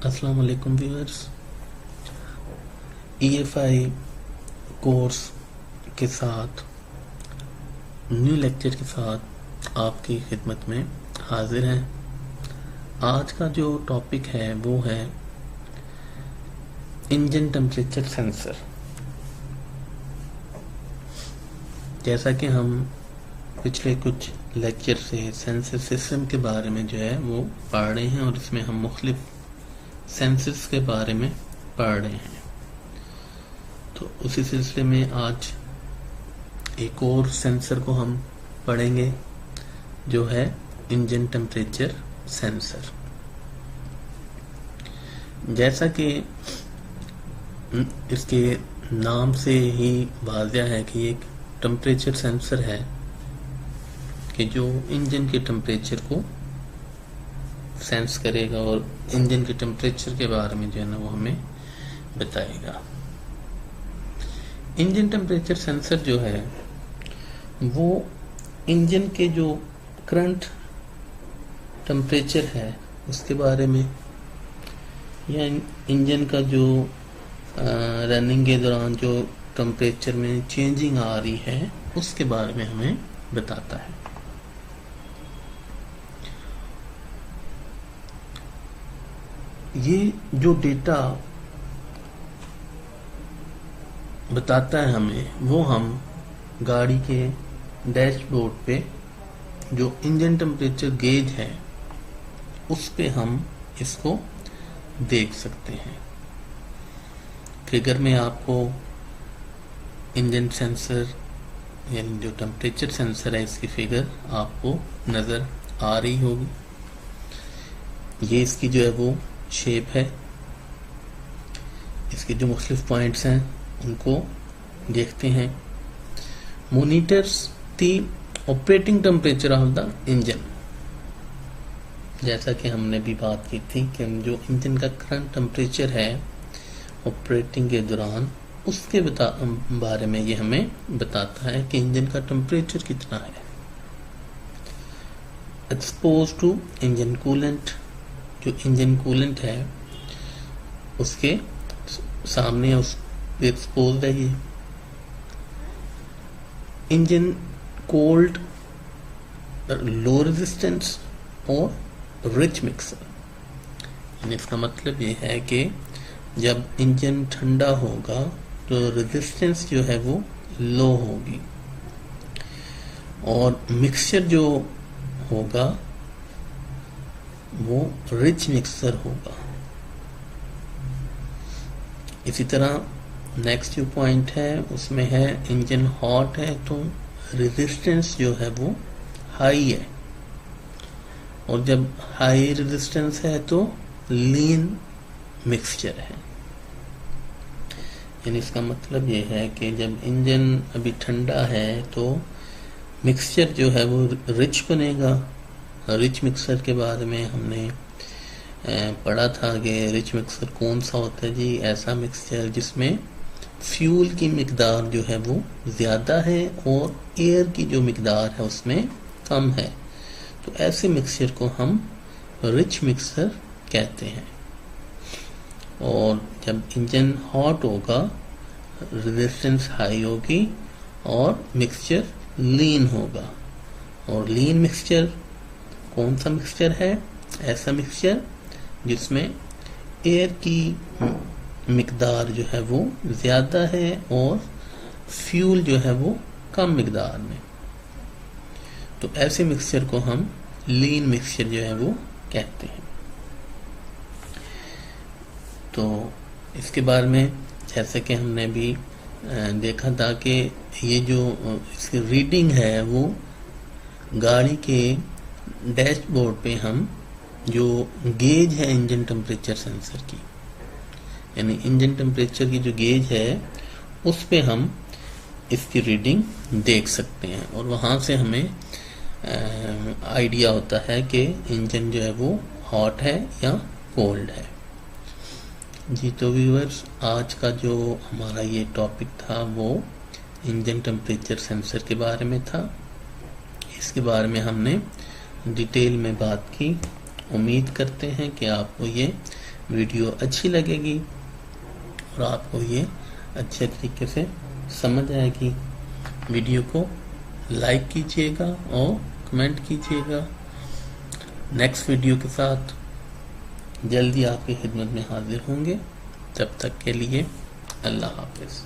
अस्सलाम वालेकुम viewers. EFI course के साथ न्यू लेक्चर के साथ आपकी खिदमत में हाजिर हैं। आज का जो टॉपिक है वो है इंजन टेम्परेचर सेंसर। जैसा कि हम पिछले कुछ लेक्चर से सेंसर सिस्टम के बारे में जो है वो पढ़ रहे हैं और इसमें हम मुख्तलिफ सेंसर्स के बारे में पढ़ रहे हैं। तो उसी सिलसिले में आज एक और सेंसर को हम पढ़ेंगे जो है इंजन टेम्परेचर सेंसर। जैसा कि इसके नाम से ही वाज़िह है कि एक टेम्परेचर सेंसर है कि जो इंजन के टेम्परेचर को सेंस करेगा और इंजन के टेम्परेचर के बारे में जो है ना वो हमें बताएगा। इंजन टेम्परेचर सेंसर जो है वो इंजन के जो करंट टेम्परेचर है उसके बारे में या इंजन का जो रनिंग के दौरान जो टेम्परेचर में चेंजिंग आ रही है उसके बारे में हमें बताता है। ये जो डेटा बताता है हमें वो हम गाड़ी के डैशबोर्ड पे जो इंजन टेम्परेचर गेज है उस पे हम इसको देख सकते हैं। फिगर में आपको इंजन सेंसर यानी जो टेम्परेचर सेंसर है इसकी फिगर आपको नज़र आ रही होगी। ये इसकी जो है वो शेप है। इसके जो मुख्तलिफ पॉइंट्स हैं उनको देखते हैं। Monitors the operating temperature of the engine. जैसा कि हमने भी बात की थी कि जो इंजन का करंट टेम्परेचर है ऑपरेटिंग के दौरान उसके बारे में ये हमें बताता है कि इंजन का टेम्परेचर कितना है। Expose to engine coolant. जो इंजन कूलेंट है उसके सामने उस एक्सपोज है ये। इंजन कोल्ड, लो रेजिस्टेंस और रिच मिक्सर। इसका मतलब ये है कि जब इंजन ठंडा होगा तो रेजिस्टेंस जो है वो लो होगी और मिक्सचर जो होगा वो रिच मिक्सर होगा। इसी तरह नेक्स्ट जो पॉइंट है उसमें है इंजन हॉट है तो रेजिस्टेंस जो है वो हाई है और जब हाई रेजिस्टेंस है तो लीन मिक्सचर है। यानी इसका मतलब ये है कि जब इंजन अभी ठंडा है तो मिक्सचर जो है वो रिच बनेगा। रिच मिक्सर के बारे में हमने पढ़ा था कि रिच मिक्सर कौन सा होता है जी, ऐसा मिक्सचर जिसमें फ्यूल की मिकदार जो है वो ज़्यादा है और एयर की जो मिकदार है उसमें कम है। तो ऐसे मिक्सचर को हम रिच मिक्सर कहते हैं। और जब इंजन हॉट होगा रेजिस्टेंस हाई होगी और मिक्सचर लीन होगा। और लीन मिक्सचर कौन सा मिक्सचर है? ऐसा मिक्सचर जिसमें एयर की मिकदार जो है वो ज़्यादा है और फ्यूल जो है वो कम मिकदार में। तो ऐसे मिक्सचर को हम लीन मिक्सचर जो है वो कहते हैं। तो इसके बारे में जैसे कि हमने भी देखा था कि ये जो इसकी रीडिंग है वो गाड़ी के डैशबोर्ड पे हम जो गेज है इंजन टेम्परेचर सेंसर की यानी इंजन टेम्परेचर की जो गेज है उस पे हम इसकी रीडिंग देख सकते हैं और वहाँ से हमें आइडिया होता है कि इंजन जो है वो हॉट है या कोल्ड है। जी तो व्यूअर्स, आज का जो हमारा ये टॉपिक था वो इंजन टेम्परेचर सेंसर के बारे में था। इसके बारे में हमने डिटेल में बात की। उम्मीद करते हैं कि आपको ये वीडियो अच्छी लगेगी और आपको ये अच्छे तरीके से समझ आएगी। वीडियो को लाइक कीजिएगा और कमेंट कीजिएगा। नेक्स्ट वीडियो के साथ जल्दी आपकी खिदमत में हाजिर होंगे। तब तक के लिए अल्लाह हाफिज़।